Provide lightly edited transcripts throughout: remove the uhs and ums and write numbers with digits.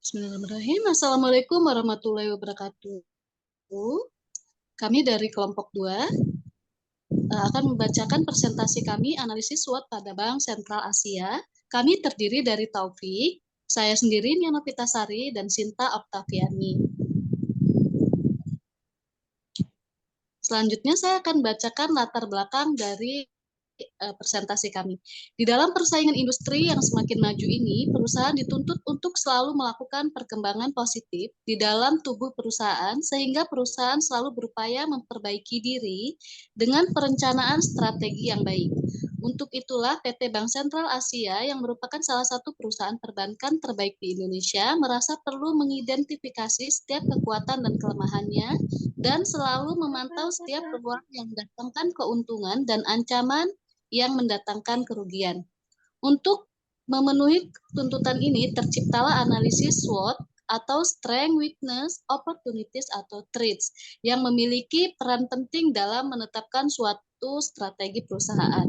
Bismillahirrahmanirrahim. Assalamualaikum warahmatullahi wabarakatuh. Kami dari kelompok 2 akan membacakan presentasi kami analisis SWOT pada Bank Sentral Asia. Kami terdiri dari Taufik, saya sendiri Niana Pitasari, dan Sinta Oktaviani. Selanjutnya saya akan bacakan latar belakang dari presentasi kami. Di dalam persaingan industri yang semakin maju ini, perusahaan dituntut untuk selalu melakukan perkembangan positif di dalam tubuh perusahaan, sehingga perusahaan selalu berupaya memperbaiki diri dengan perencanaan strategi yang baik. Untuk itulah PT Bank Sentral Asia yang merupakan salah satu perusahaan perbankan terbaik di Indonesia merasa perlu mengidentifikasi setiap kekuatan dan kelemahannya dan selalu memantau setiap peluang yang mendatangkan keuntungan dan ancaman yang mendatangkan kerugian. Untuk memenuhi tuntutan ini, terciptalah analisis SWOT atau Strength, Weakness, Opportunities atau Threats yang memiliki peran penting dalam menetapkan suatu strategi perusahaan.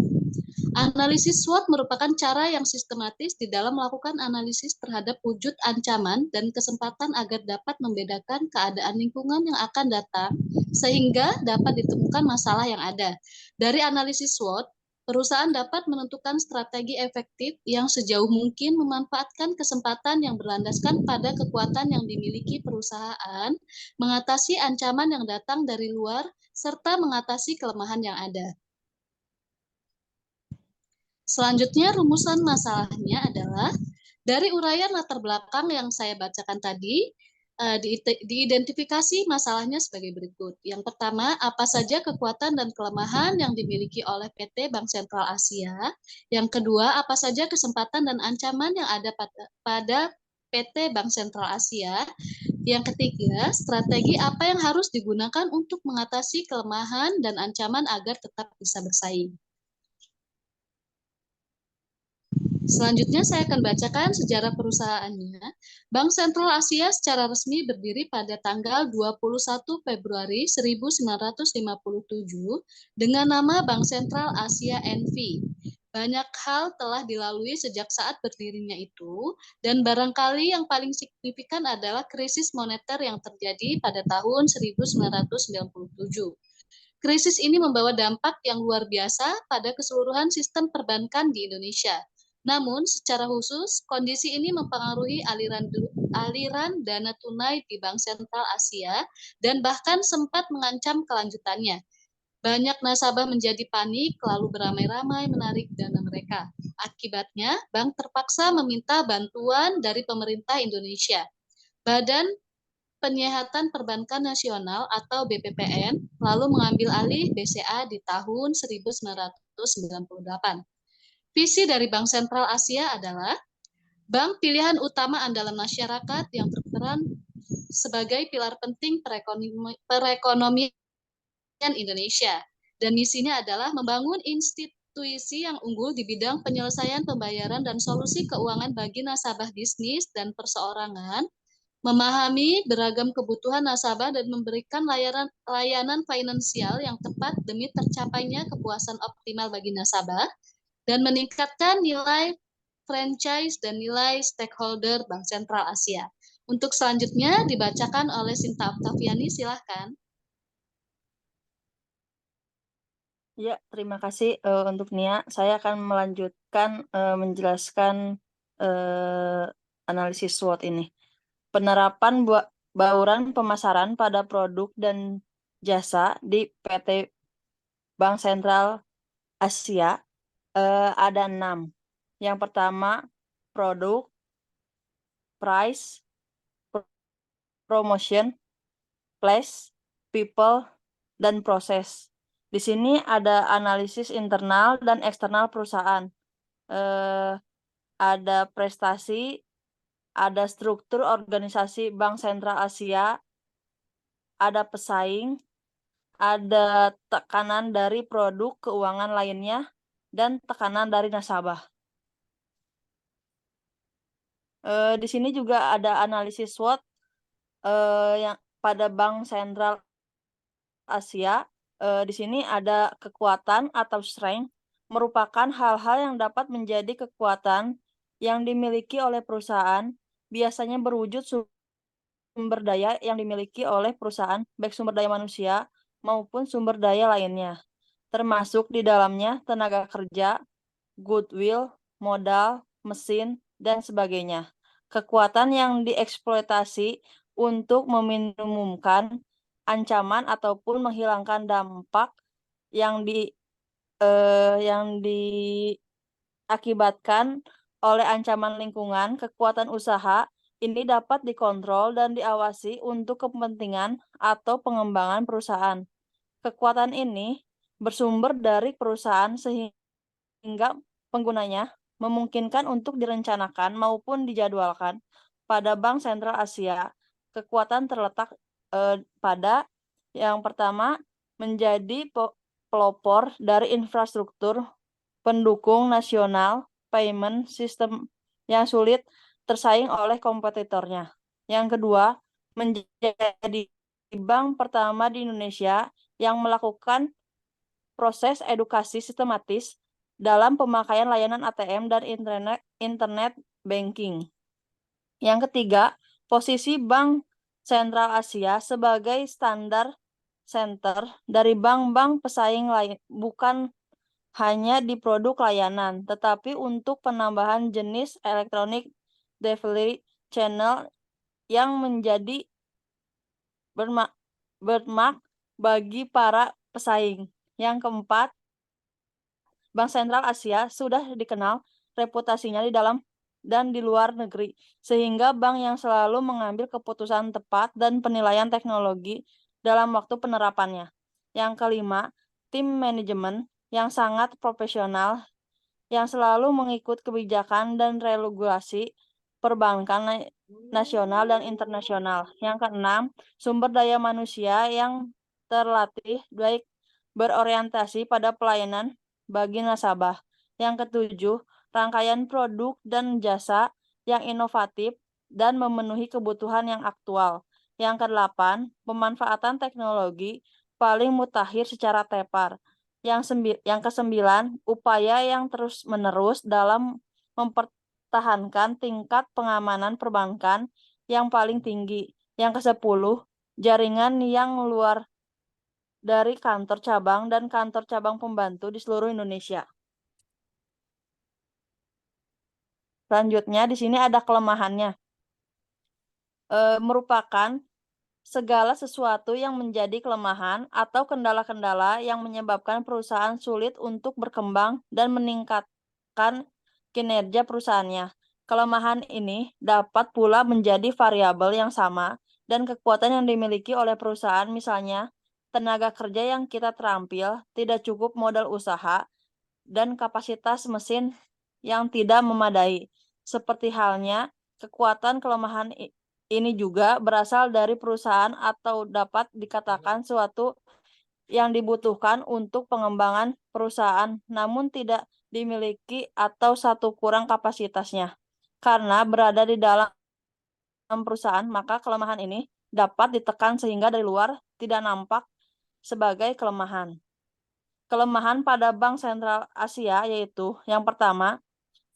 Analisis SWOT merupakan cara yang sistematis di dalam melakukan analisis terhadap wujud ancaman dan kesempatan agar dapat membedakan keadaan lingkungan yang akan datang sehingga dapat ditemukan masalah yang ada. Dari analisis SWOT, perusahaan dapat menentukan strategi efektif yang sejauh mungkin memanfaatkan kesempatan yang berlandaskan pada kekuatan yang dimiliki perusahaan, mengatasi ancaman yang datang dari luar, serta mengatasi kelemahan yang ada. Selanjutnya, rumusan masalahnya adalah dari uraian latar belakang yang saya bacakan tadi, diidentifikasi masalahnya sebagai berikut. Yang pertama, apa saja kekuatan dan kelemahan yang dimiliki oleh PT Bank Sentral Asia. Yang kedua, apa saja kesempatan dan ancaman yang ada pada PT Bank Sentral Asia. Yang ketiga, strategi apa yang harus digunakan untuk mengatasi kelemahan dan ancaman agar tetap bisa bersaing. Selanjutnya saya akan bacakan sejarah perusahaannya. Bank Sentral Asia secara resmi berdiri pada tanggal 21 Februari 1957 dengan nama Bank Sentral Asia NV. Banyak hal telah dilalui sejak saat berdirinya itu, dan barangkali yang paling signifikan adalah krisis moneter yang terjadi pada tahun 1997. Krisis ini membawa dampak yang luar biasa pada keseluruhan sistem perbankan di Indonesia. Namun, secara khusus, kondisi ini mempengaruhi aliran dana tunai di Bank Sentral Asia dan bahkan sempat mengancam kelanjutannya. Banyak nasabah menjadi panik, lalu beramai-ramai menarik dana mereka. Akibatnya, bank terpaksa meminta bantuan dari pemerintah Indonesia. Badan Penyihatan Perbankan Nasional atau BPPN lalu mengambil alih BCA di tahun 1998. Visi dari Bank Sentral Asia adalah bank pilihan utama andalan masyarakat yang berperan sebagai pilar penting perekonomian Indonesia. Dan misinya adalah membangun institusi yang unggul di bidang penyelesaian pembayaran dan solusi keuangan bagi nasabah bisnis dan perseorangan, memahami beragam kebutuhan nasabah dan memberikan layanan finansial yang tepat demi tercapainya kepuasan optimal bagi nasabah, dan meningkatkan nilai franchise dan nilai stakeholder Bank Sentral Asia. Untuk selanjutnya dibacakan oleh Sinta Oktaviani, silahkan. Ya, terima kasih untuk Nia. Saya akan melanjutkan menjelaskan analisis SWOT ini. Penerapan bauran pemasaran pada produk dan jasa di PT Bank Sentral Asia ada 6. Yang pertama, produk, price, promotion, place, people, dan proses. Di sini ada analisis internal dan eksternal perusahaan. Ada prestasi, ada struktur organisasi Bank Sentral Asia, ada pesaing, ada tekanan dari produk keuangan lainnya, dan tekanan dari nasabah. Di sini juga ada analisis SWOT yang pada Bank Sentral Asia. Di sini ada kekuatan atau strength merupakan hal-hal yang dapat menjadi kekuatan yang dimiliki oleh perusahaan biasanya berwujud sumber daya yang dimiliki oleh perusahaan, baik sumber daya manusia maupun sumber daya lainnya, termasuk di dalamnya tenaga kerja, goodwill, modal, mesin, dan sebagainya. Kekuatan yang dieksploitasi untuk meminimumkan ancaman ataupun menghilangkan dampak yang diakibatkan oleh ancaman lingkungan. Kekuatan usaha ini dapat dikontrol dan diawasi untuk kepentingan atau pengembangan perusahaan. Kekuatan ini bersumber dari perusahaan sehingga penggunanya memungkinkan untuk direncanakan maupun dijadwalkan. Pada Bank Sentral Asia, kekuatan terletak pada yang pertama menjadi pelopor dari infrastruktur pendukung nasional payment system yang sulit tersaing oleh kompetitornya. Yang kedua, menjadi bank pertama di Indonesia yang melakukan proses edukasi sistematis dalam pemakaian layanan ATM dan internet banking. Yang ketiga, posisi Bank Sentral Asia sebagai standar center dari bank-bank pesaing lain, bukan hanya di produk layanan, tetapi untuk penambahan jenis elektronik delivery channel yang menjadi benchmark bagi para pesaing. Yang keempat, Bank Sentral Asia sudah dikenal reputasinya di dalam dan di luar negeri, sehingga bank yang selalu mengambil keputusan tepat dan penilaian teknologi dalam waktu penerapannya. Yang kelima, tim manajemen yang sangat profesional yang selalu mengikut kebijakan dan regulasi perbankan nasional dan internasional. Yang keenam, sumber daya manusia yang terlatih baik berorientasi pada pelayanan bagi nasabah. Yang ketujuh, rangkaian produk dan jasa yang inovatif dan memenuhi kebutuhan yang aktual. Yang kedelapan, pemanfaatan teknologi paling mutakhir secara tepar. Yang kesembilan, upaya yang terus-menerus dalam mempertahankan tingkat pengamanan perbankan yang paling tinggi. Yang kesepuluh, jaringan yang luar dari kantor cabang dan kantor cabang pembantu di seluruh Indonesia. Selanjutnya, di sini ada kelemahannya. Merupakan segala sesuatu yang menjadi kelemahan atau kendala-kendala yang menyebabkan perusahaan sulit untuk berkembang dan meningkatkan kinerja perusahaannya. Kelemahan ini dapat pula menjadi variabel yang sama dan kekuatan yang dimiliki oleh perusahaan, misalnya tenaga kerja yang kita terampil, tidak cukup modal usaha, dan kapasitas mesin yang tidak memadai. Seperti halnya, kekuatan kelemahan ini juga berasal dari perusahaan atau dapat dikatakan suatu yang dibutuhkan untuk pengembangan perusahaan, namun tidak dimiliki atau satu kurang kapasitasnya. Karena berada di dalam perusahaan, maka kelemahan ini dapat ditekan sehingga dari luar tidak nampak sebagai kelemahan. Kelemahan pada Bank Sentral Asia yaitu yang pertama,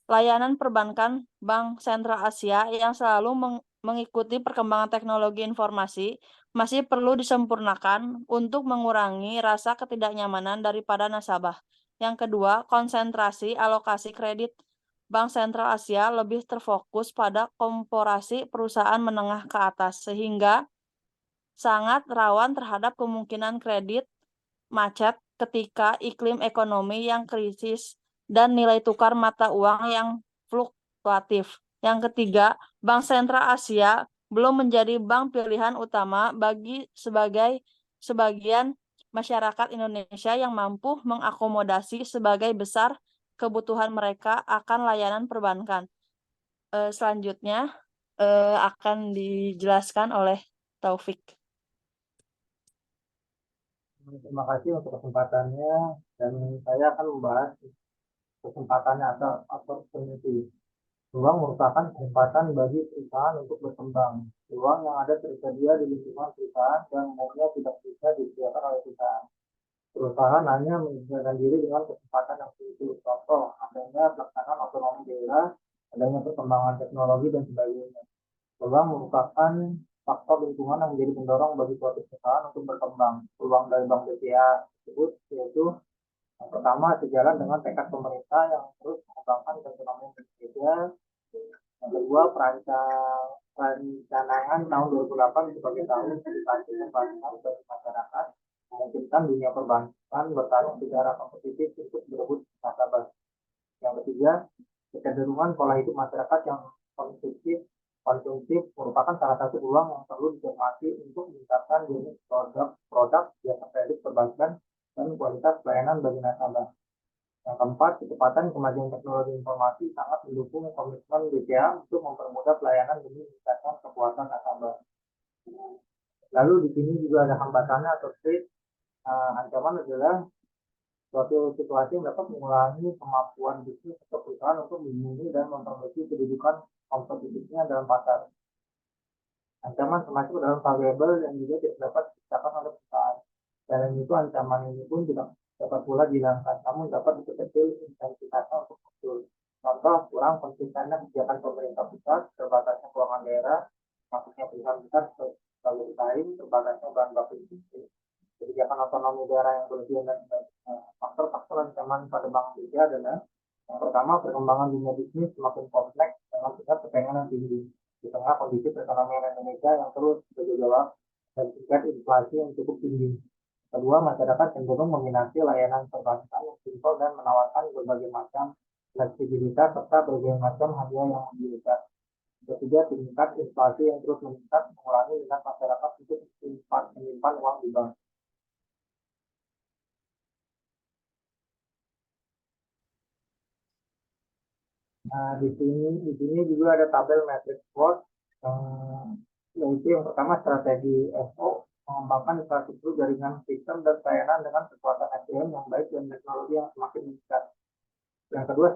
layanan perbankan Bank Sentral Asia yang selalu mengikuti perkembangan teknologi informasi masih perlu disempurnakan untuk mengurangi rasa ketidaknyamanan daripada nasabah. Yang kedua, konsentrasi alokasi kredit Bank Sentral Asia lebih terfokus pada korporasi perusahaan menengah ke atas, sehingga sangat rawan terhadap kemungkinan kredit macet ketika iklim ekonomi yang krisis dan nilai tukar mata uang yang fluktuatif. Yang ketiga, Bank Sentral Asia belum menjadi bank pilihan utama bagi sebagian masyarakat Indonesia yang mampu mengakomodasi sebagai besar kebutuhan mereka akan layanan perbankan. Selanjutnya akan dijelaskan oleh Taufik. Terima kasih untuk kesempatannya dan saya akan membahas kesempatannya atau opportunity. Peluang merupakan kesempatan bagi perusahaan untuk berkembang. Peluang yang ada tersedia di lingkungan perusahaan yang umumnya tidak bisa disediakan oleh perusahaan. Perusahaan hanya menyesuaikan diri dengan kesempatan yang sulit. Contoh, adanya pelaksanaan otonomi daerah, adanya perkembangan teknologi dan sebagainya. Peluang merupakan faktor lingkungan yang menjadi pendorong bagi suatu perusahaan untuk berkembang. Peluang dari Bank BCA tersebut yaitu yang pertama sejalan dengan tekad pemerintah yang terus mengembangkan perekonomian Indonesia. Yang kedua, perencanaan tahun 2008 sebagai tahun edukasi pembangunan bagi masyarakat memungkinkan dunia perbankan bertarung secara kompetitif untuk berebut nasabah. Yang ketiga, kecenderungan pola hidup masyarakat yang konsumtif merupakan salah satu peluang yang perlu dicermati untuk meningkatkan jenis produk jasa kredit perbankan dan kualitas pelayanan bagi nasabah. Yang keempat, kecepatan kemajuan teknologi informasi sangat mendukung komitmen BCA untuk mempermudah pelayanan demi meningkatkan kepuasan nasabah. Lalu di sini juga ada hambatannya atau threat. Ancaman adalah suatu situasi yang dapat mengurangi kemampuan bisnis atau perusahaan untuk melindungi dan memperbaiki kedudukan kompetitifnya dalam pasar. Ancaman termasuk dalam variabel yang juga tidak dapat diciptakan oleh perusahaan. Selain itu, ancaman ini pun tidak dapat pula dihilangkan, namun dapat diperkecil intensitasnya untuk muncul. Contoh, kurang konsistennya kebijakan pemerintah pusat, terbatasnya keuangan daerah, maksudnya perusahaan besar sebagai bersaing, terbatasnya bahan baku industri, kebijakan otonomi daerah yang berlebihan dan faktor-faktor ancaman pada Bank BCA adalah yang pertama, perkembangan dunia bisnis semakin kompleks dengan tingkat persaingan yang tinggi di tengah kondisi perekonomian Indonesia yang terus bergejolak dan tingkat inflasi yang cukup tinggi. Kedua, masyarakat cenderung meminati layanan perbankan yang simpel dan menawarkan berbagai macam fleksibilitas serta berbagai macam hadiah yang menggiurkan. Ketiga, tingkat inflasi yang terus meningkat mengurangi minat masyarakat untuk menyimpan uang di bank. Nah, di sini juga ada tabel matrix SWOT yaitu yang pertama strategi FO mengembangkan infrastruktur jaringan sistem dan pelayanan dengan kekuatan SDM yang baik dan teknologi yang semakin meningkat. Yang kedua,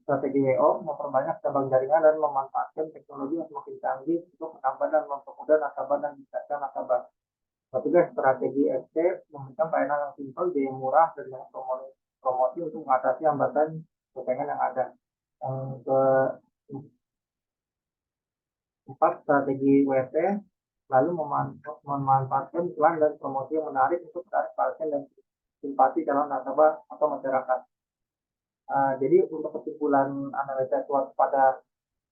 strategi WO memperbanyak cabang jaringan dan memanfaatkan teknologi yang semakin canggih untuk menambah dan mempermudah nasabah dan meningkatkan nasabah. Ketiga, strategi ST memberikan pelayanan yang simpel, biaya murah, dan dengan promosi untuk mengatasi hambatan persaingan yang ada. Yang keempat, strategi WT lalu memanfaatkan iklan dan promosi yang menarik untuk menarik pasien dan simpati calon nasabah atau masyarakat. Jadi untuk kesimpulan analisa SWOT pada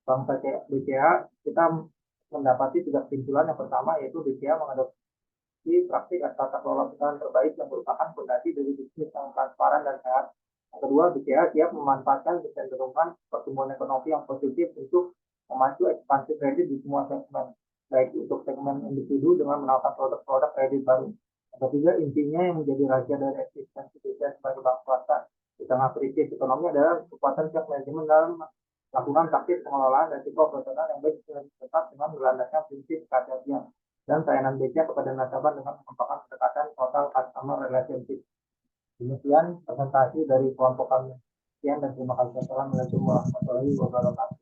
Bank BCA, kita mendapati 3 kesimpulan. Yang pertama yaitu BCA mengadopsi praktik tata kelola perusahaan terbaik yang merupakan fondasi dari bisnis yang transparan dan sehat. Yang kedua, BCA siap memanfaatkan kecenderungan pertumbuhan ekonomi yang positif untuk memacu ekspansi kredit di semua segmen, baik untuk segmen individu dengan menawarkan produk-produk kredit baru. Yang ketiga, intinya yang menjadi rahasia dari eksistensi BCA sebagai bank swasta di tengah krisis ekonomi adalah kekuatan pihak manajemen dalam melakukan taktik pengelolaan risiko operasional yang baik tetap dengan berlandaskan prinsip kehati-hatian dan pelayanan BCA kepada nasabah dengan mengembangkan pendekatan total customer relationship. Demikian presentasi dari kelompok kami. Sekian dan terima kasih. Assalamualaikum warahmatullahi wabarakatuh.